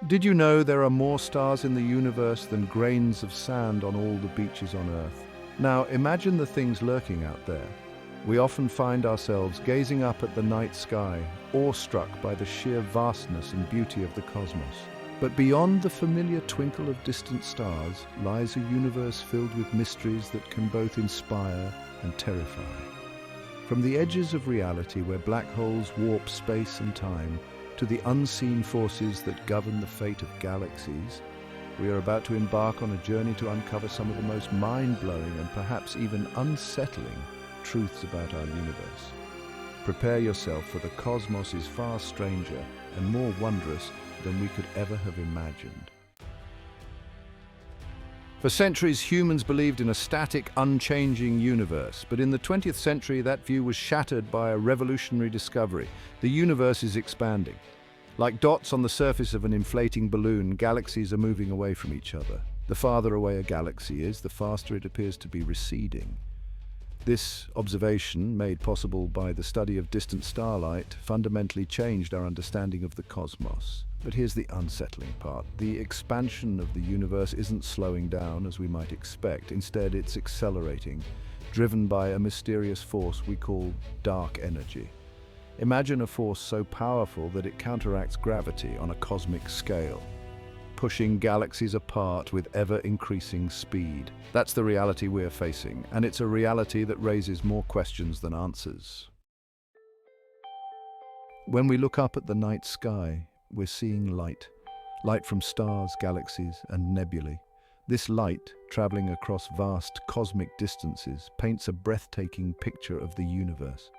Did you know there are more stars in the universe than grains of sand on all the beaches on Earth? Now, imagine the things lurking out there. We often find ourselves gazing up at the night sky, awestruck by the sheer vastness and beauty of the cosmos. But beyond the familiar twinkle of distant stars lies a universe filled with mysteries that can both inspire and terrify. From the edges of reality where black holes warp space and time, to the unseen forces that govern the fate of galaxies, we are about to embark on a journey to uncover some of the most mind-blowing and perhaps even unsettling truths about our universe. Prepare yourself, for the cosmos is far stranger and more wondrous than we could ever have imagined. For centuries, humans believed in a static, unchanging universe, but in the 20th century that view was shattered by a revolutionary discovery. The universe is expanding. Like dots on the surface of an inflating balloon, galaxies are moving away from each other. The farther away a galaxy is, the faster it appears to be receding. This observation, made possible by the study of distant starlight, fundamentally changed our understanding of the cosmos. But here's the unsettling part. The expansion of the universe isn't slowing down as we might expect. Instead, it's accelerating, driven by a mysterious force we call dark energy. Imagine a force so powerful that it counteracts gravity on a cosmic scale, pushing galaxies apart with ever-increasing speed. That's the reality we're facing, and it's a reality that raises more questions than answers. When we look up at the night sky, we're seeing light. Light from stars, galaxies, and nebulae. This light, traveling across vast cosmic distances, paints a breathtaking picture of the universe.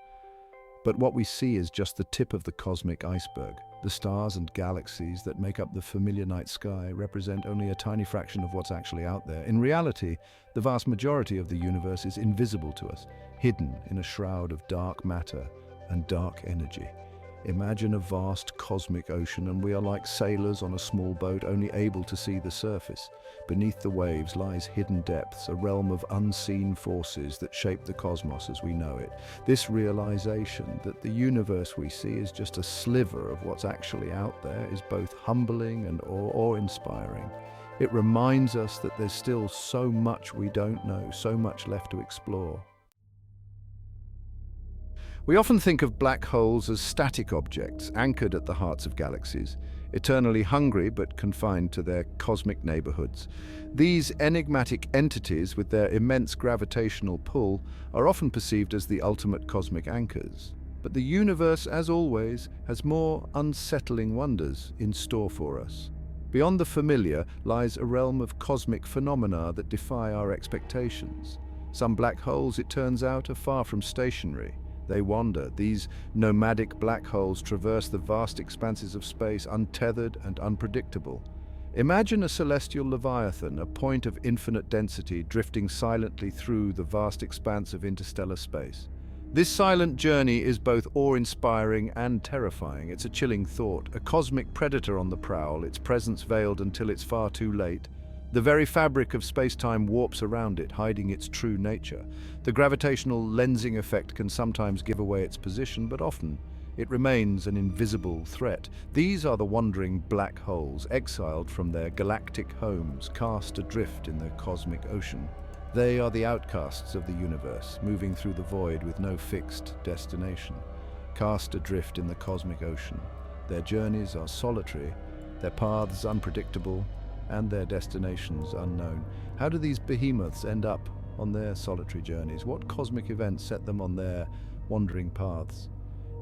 But what we see is just the tip of the cosmic iceberg. The stars and galaxies that make up the familiar night sky represent only a tiny fraction of what's actually out there. In reality, the vast majority of the universe is invisible to us, hidden in a shroud of dark matter and dark energy. Imagine a vast cosmic ocean, and we are like sailors on a small boat, only able to see the surface. Beneath the waves lies hidden depths, a realm of unseen forces that shape the cosmos as we know it. This realization that the universe we see is just a sliver of what's actually out there is both humbling and awe-inspiring. It reminds us that there's still so much we don't know, so much left to explore. We often think of black holes as static objects anchored at the hearts of galaxies, eternally hungry but confined to their cosmic neighborhoods. These enigmatic entities, with their immense gravitational pull, are often perceived as the ultimate cosmic anchors. But the universe, as always, has more unsettling wonders in store for us. Beyond the familiar lies a realm of cosmic phenomena that defy our expectations. Some black holes, it turns out, are far from stationary. They wander. These nomadic black holes traverse the vast expanses of space, untethered and unpredictable. Imagine a celestial leviathan, a point of infinite density, drifting silently through the vast expanse of interstellar space. This silent journey is both awe-inspiring and terrifying. It's a chilling thought, a cosmic predator on the prowl, its presence veiled until it's far too late. The very fabric of space-time warps around it, hiding its true nature. The gravitational lensing effect can sometimes give away its position, but often it remains an invisible threat. These are the wandering black holes, exiled from their galactic homes, cast adrift in the cosmic ocean. They are the outcasts of the universe, moving through the void with no fixed destination. Cast adrift in the cosmic ocean. Their journeys are solitary, their paths unpredictable, and their destinations unknown. How do these behemoths end up on their solitary journeys? What cosmic events set them on their wandering paths?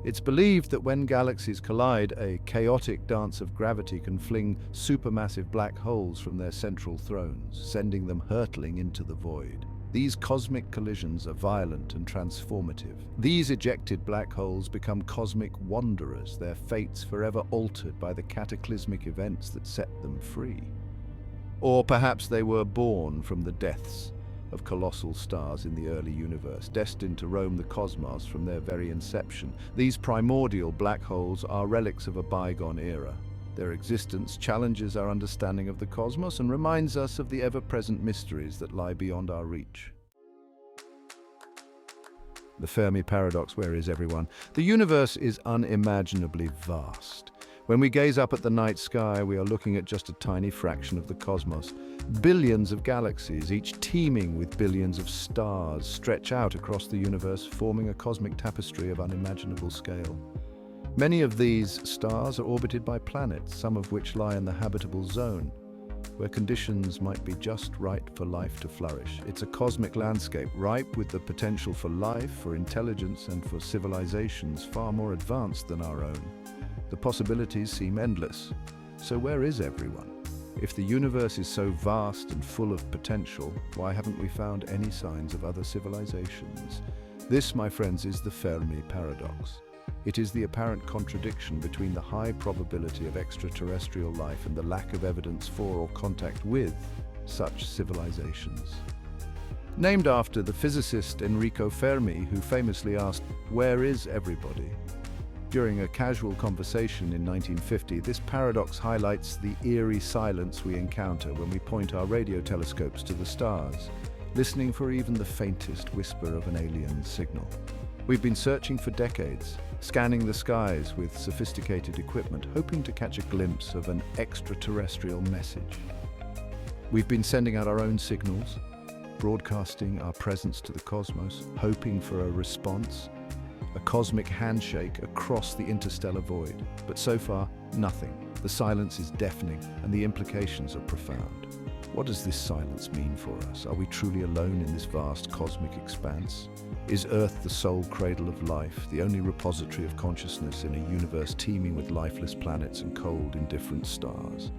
It's believed that when galaxies collide, a chaotic dance of gravity can fling supermassive black holes from their central thrones, sending them hurtling into the void. These cosmic collisions are violent and transformative. These ejected black holes become cosmic wanderers, their fates forever altered by the cataclysmic events that set them free. Or perhaps they were born from the deaths of colossal stars in the early universe, destined to roam the cosmos from their very inception. These primordial black holes are relics of a bygone era. Their existence challenges our understanding of the cosmos and reminds us of the ever-present mysteries that lie beyond our reach. The Fermi Paradox, where is everyone? The universe is unimaginably vast. When we gaze up at the night sky, we are looking at just a tiny fraction of the cosmos. Billions of galaxies, each teeming with billions of stars, stretch out across the universe, forming a cosmic tapestry of unimaginable scale. Many of these stars are orbited by planets, some of which lie in the habitable zone, where conditions might be just right for life to flourish. It's a cosmic landscape ripe with the potential for life, for intelligence, and for civilizations far more advanced than our own. The possibilities seem endless. So where is everyone? If the universe is so vast and full of potential, why haven't we found any signs of other civilizations? This, my friends, is the Fermi Paradox. It is the apparent contradiction between the high probability of extraterrestrial life and the lack of evidence for or contact with such civilizations. Named after the physicist Enrico Fermi, who famously asked, "Where is everybody?" During a casual conversation in 1950, this paradox highlights the eerie silence we encounter when we point our radio telescopes to the stars, listening for even the faintest whisper of an alien signal. We've been searching for decades, scanning the skies with sophisticated equipment, hoping to catch a glimpse of an extraterrestrial message. We've been sending out our own signals, broadcasting our presence to the cosmos, hoping for a response, a cosmic handshake across the interstellar void. But so far, nothing. The silence is deafening, and the implications are profound. What does this silence mean for us? Are we truly alone in this vast cosmic expanse? Is Earth the sole cradle of life, the only repository of consciousness in a universe teeming with lifeless planets and cold, indifferent stars?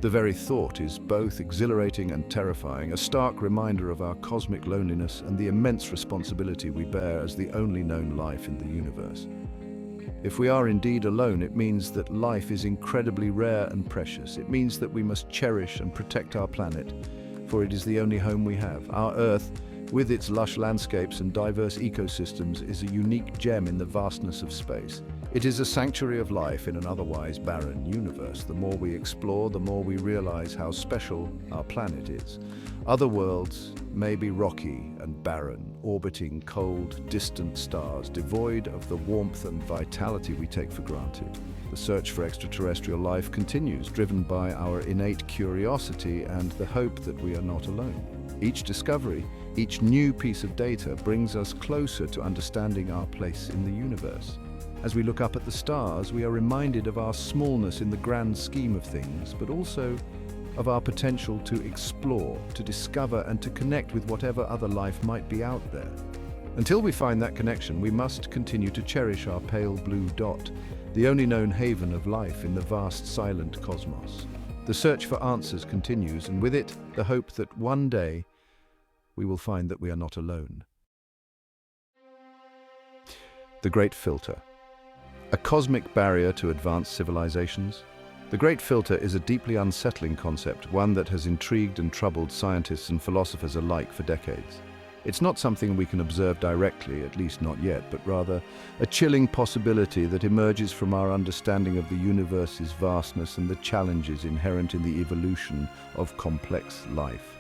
The very thought is both exhilarating and terrifying, a stark reminder of our cosmic loneliness and the immense responsibility we bear as the only known life in the universe. If we are indeed alone, it means that life is incredibly rare and precious. It means that we must cherish and protect our planet, for it is the only home we have. Our Earth, with its lush landscapes and diverse ecosystems, is a unique gem in the vastness of space. It is a sanctuary of life in an otherwise barren universe. The more we explore, the more we realize how special our planet is. Other worlds may be rocky and barren, orbiting cold, distant stars, devoid of the warmth and vitality we take for granted. The search for extraterrestrial life continues, driven by our innate curiosity and the hope that we are not alone. Each discovery, each new piece of data brings us closer to understanding our place in the universe. As we look up at the stars, we are reminded of our smallness in the grand scheme of things, but also of our potential to explore, to discover, and to connect with whatever other life might be out there. Until we find that connection, we must continue to cherish our pale blue dot, the only known haven of life in the vast, silent cosmos. The search for answers continues, and with it, the hope that one day we will find that we are not alone. The Great Filter. A cosmic barrier to advanced civilizations? The Great Filter is a deeply unsettling concept, one that has intrigued and troubled scientists and philosophers alike for decades. It's not something we can observe directly, at least not yet, but rather a chilling possibility that emerges from our understanding of the universe's vastness and the challenges inherent in the evolution of complex life.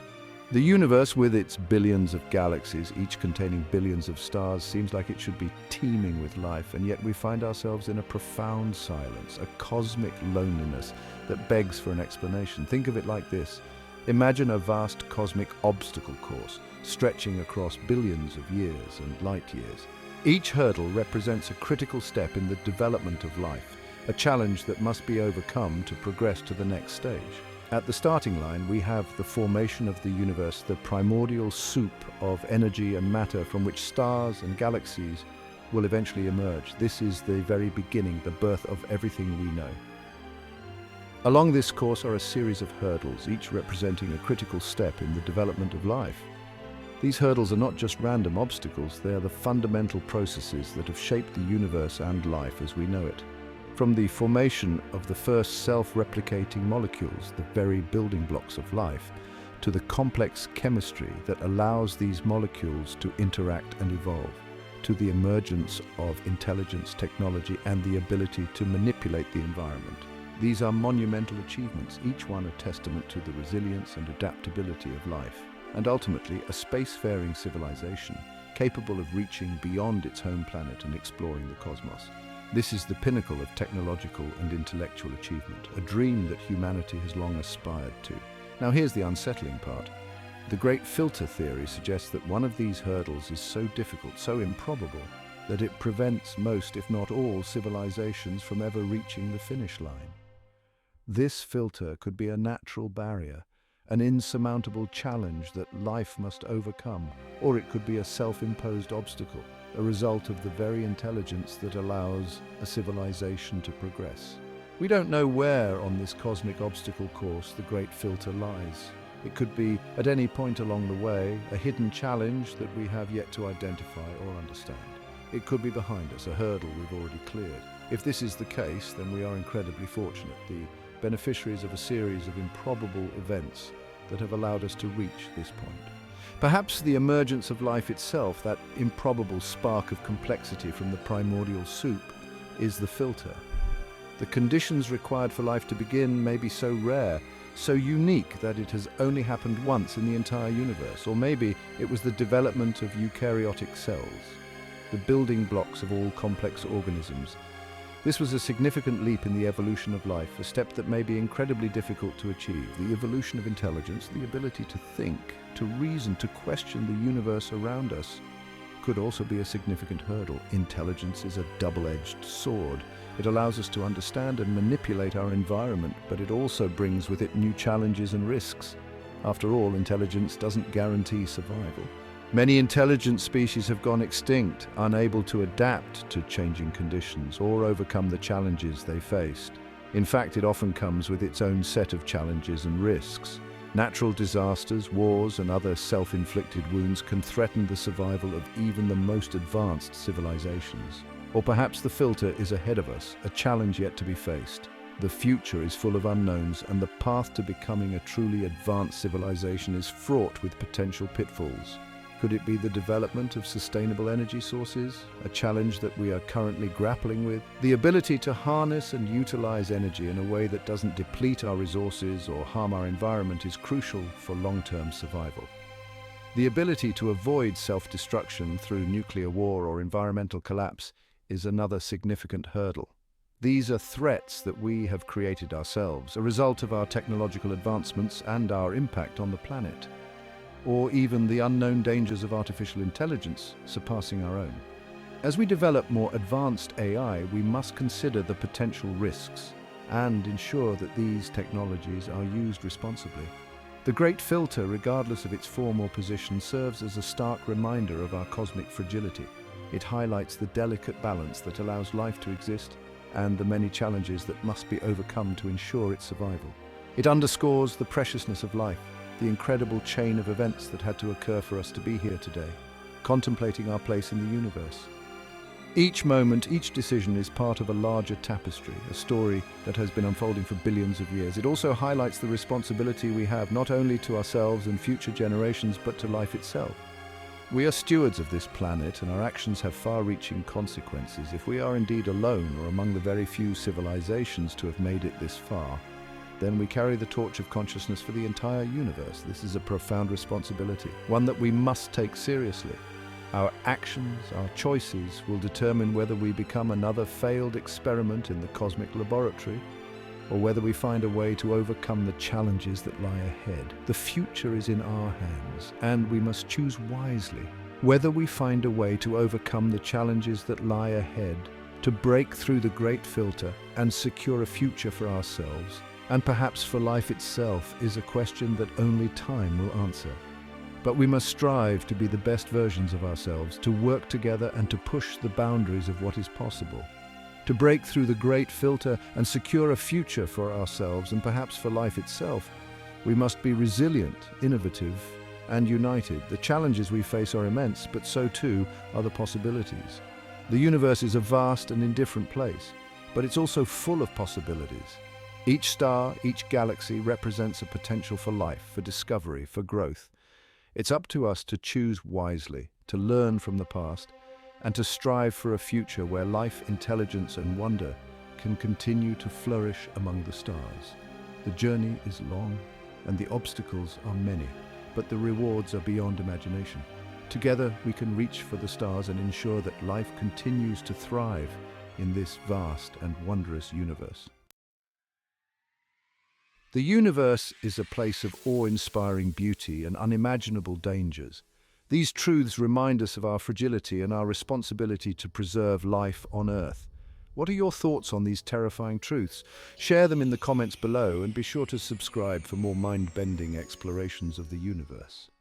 The universe, with its billions of galaxies, each containing billions of stars, seems like it should be teeming with life, and yet we find ourselves in a profound silence, a cosmic loneliness that begs for an explanation. Think of it like this. Imagine a vast cosmic obstacle course, stretching across billions of years and light years. Each hurdle represents a critical step in the development of life, a challenge that must be overcome to progress to the next stage. At the starting line, we have the formation of the universe, the primordial soup of energy and matter from which stars and galaxies will eventually emerge. This is the very beginning, the birth of everything we know. Along this course are a series of hurdles, each representing a critical step in the development of life. These hurdles are not just random obstacles, they are the fundamental processes that have shaped the universe and life as we know it. From the formation of the first self-replicating molecules, the very building blocks of life, to the complex chemistry that allows these molecules to interact and evolve, to the emergence of intelligence, technology, and the ability to manipulate the environment. These are monumental achievements, each one a testament to the resilience and adaptability of life, and ultimately a spacefaring civilization capable of reaching beyond its home planet and exploring the cosmos. This is the pinnacle of technological and intellectual achievement, a dream that humanity has long aspired to. Now here's the unsettling part. The great filter theory suggests that one of these hurdles is so difficult, so improbable, that it prevents most, if not all, civilizations from ever reaching the finish line. This filter could be a natural barrier, an insurmountable challenge that life must overcome, or it could be a self-imposed obstacle, a result of the very intelligence that allows a civilization to progress. We don't know where on this cosmic obstacle course the great filter lies. It could be, at any point along the way, a hidden challenge that we have yet to identify or understand. It could be behind us, a hurdle we've already cleared. If this is the case, then we are incredibly fortunate, the beneficiaries of a series of improbable events that have allowed us to reach this point. Perhaps the emergence of life itself, that improbable spark of complexity from the primordial soup, is the filter. The conditions required for life to begin may be so rare, so unique that it has only happened once in the entire universe, or maybe it was the development of eukaryotic cells, the building blocks of all complex organisms. This was a significant leap in the evolution of life, a step that may be incredibly difficult to achieve. The evolution of intelligence, the ability to think, to reason, to question the universe around us, could also be a significant hurdle. Intelligence is a double-edged sword. It allows us to understand and manipulate our environment, but it also brings with it new challenges and risks. After all, intelligence doesn't guarantee survival. Many intelligent species have gone extinct, unable to adapt to changing conditions or overcome the challenges they faced. In fact, it often comes with its own set of challenges and risks. Natural disasters, wars, and other self-inflicted wounds can threaten the survival of even the most advanced civilizations. Or perhaps the filter is ahead of us, a challenge yet to be faced. The future is full of unknowns, and the path to becoming a truly advanced civilization is fraught with potential pitfalls. Could it be the development of sustainable energy sources, a challenge that we are currently grappling with? The ability to harness and utilize energy in a way that doesn't deplete our resources or harm our environment is crucial for long-term survival. The ability to avoid self-destruction through nuclear war or environmental collapse is another significant hurdle. These are threats that we have created ourselves, a result of our technological advancements and our impact on the planet. Or even the unknown dangers of artificial intelligence surpassing our own. As we develop more advanced AI, we must consider the potential risks and ensure that these technologies are used responsibly. The great filter, regardless of its form or position, serves as a stark reminder of our cosmic fragility. It highlights the delicate balance that allows life to exist and the many challenges that must be overcome to ensure its survival. It underscores the preciousness of life, the incredible chain of events that had to occur for us to be here today, contemplating our place in the universe. Each moment, each decision is part of a larger tapestry, a story that has been unfolding for billions of years. It also highlights the responsibility we have not only to ourselves and future generations, but to life itself. We are stewards of this planet, and our actions have far-reaching consequences. If we are indeed alone or among the very few civilizations to have made it this far, then we carry the torch of consciousness for the entire universe. This is a profound responsibility, one that we must take seriously. Our actions, our choices, will determine whether we become another failed experiment in the cosmic laboratory, or whether we find a way to overcome the challenges that lie ahead. The future is in our hands, and we must choose wisely. Whether we find a way to overcome the challenges that lie ahead, to break through the great filter and secure a future for ourselves, and perhaps for life itself, is a question that only time will answer. But we must strive to be the best versions of ourselves, to work together and to push the boundaries of what is possible. To break through the great filter and secure a future for ourselves and perhaps for life itself, we must be resilient, innovative, and united. The challenges we face are immense, but so too are the possibilities. The universe is a vast and indifferent place, but it's also full of possibilities. Each star, each galaxy represents a potential for life, for discovery, for growth. It's up to us to choose wisely, to learn from the past, and to strive for a future where life, intelligence, and wonder can continue to flourish among the stars. The journey is long, and the obstacles are many, but the rewards are beyond imagination. Together, we can reach for the stars and ensure that life continues to thrive in this vast and wondrous universe. The universe is a place of awe-inspiring beauty and unimaginable dangers. These truths remind us of our fragility and our responsibility to preserve life on Earth. What are your thoughts on these terrifying truths? Share them in the comments below and be sure to subscribe for more mind-bending explorations of the universe.